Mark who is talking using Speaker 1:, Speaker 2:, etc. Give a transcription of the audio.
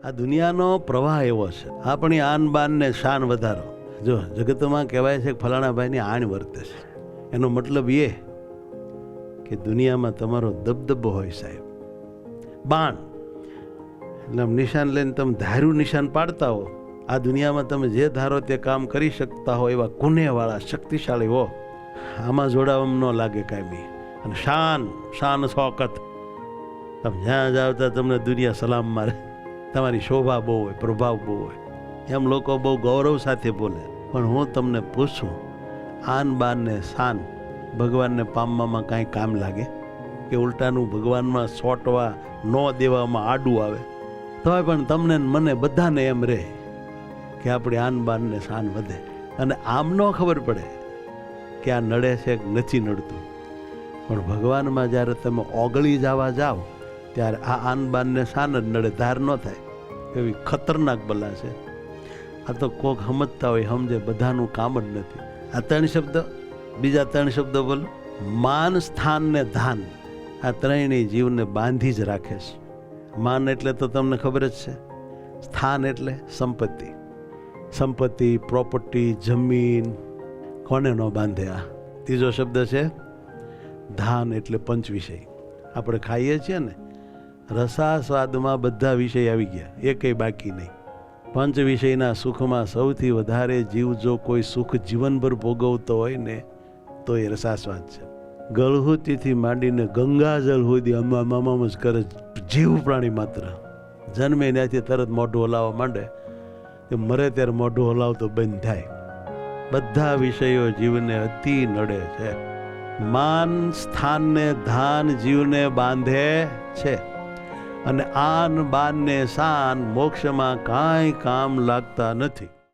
Speaker 1: આ દુનિયાનો પ્રવાહ એવો છે, આપણી આન બાન ને શાન વધારો. જો જગતમાં કહેવાય છે કે ફલાણા ભાઈની આણ વર્તે છે, એનો મતલબ એ કે દુનિયામાં તમારો દબદબો હોય સાહેબ. બાણ એટલે નિશાન લઈને તમે ધાર્યું નિશાન પાડતા હો, આ દુનિયામાં તમે જે ધારો તે કામ કરી શકતા હો, એવા કુનેવાળા શક્તિશાળી હો, આમાં જોડાવામાં ન લાગે કાંઈ. અને શાન શાન શોકત, તમે જ્યાં જાવ ત્યાં તમને દુનિયા સલામ મારે, તમારી શોભા બહુ હોય, પ્રભાવ બહુ હોય, એમ લોકો બહુ ગૌરવ સાથે બોલે. પણ હું તમને પૂછું, આન બાન ને શાન ભગવાનને પામવામાં કાંઈ કામ લાગે કે ઉલટાનું ભગવાનમાં સોટવા ન દેવામાં આડું આવે? તોય પણ તમને મને બધાને એમ રહે કે આપણી આન બાન ને શાન વધે. અને આમ ન ખબર પડે કે આ નડે છે કે નથી નડતું, પણ ભગવાનમાં જ્યારે તમે ઓગળી જવા જાઓ ત્યારે આ આન બાન ને શાન જ નડે, ધાર ન થાય. એવી ખતરનાક બલા છે. આ તો કોક સમજતા હોય સમજે, બધાનું કામ જ નથી. આ 3 શબ્દ, બીજા 3 શબ્દ બોલો. માન, સ્થાન ને ધાન, આ ત્રણેય જીવને બાંધી જ રાખે છે. માન એટલે તો તમને ખબર જ છે, સ્થાન એટલે સંપત્તિ, સંપત્તિ પ્રોપર્ટી જમીન, કોને ન બાંધે. આ ત્રીજો શબ્દ છે ધાન એટલે પંચ વિષય. આપણે ખાઈએ છીએ ને, રસાસ્વાદમાં બધા વિષય આવી ગયા, એકેય બાકી નહીં. પંચ વિષયના સુખમાં સૌથી વધારે જીવ જો કોઈ સુખ જીવનભર ભોગવતો હોય ને તો એ રસાસ્વાદ છે. ગળહુતીથી માંડીને ગંગાજળ સુધી આમાં જ કરે જીવ પ્રાણી માત્ર. જન્મે ત્યાંથી તરત મોઢું હલાવવા માંડે, કે મરે ત્યારે મોઢું હલાવતો બંધ થાય. બધા વિષયો જીવને અતિ નડે છે. માન, સ્થાન ને ધાન જીવને બાંધે છે, અને આન બાન ને શાન મોક્ષમાં કાંઈ કામ લાગતા નથી.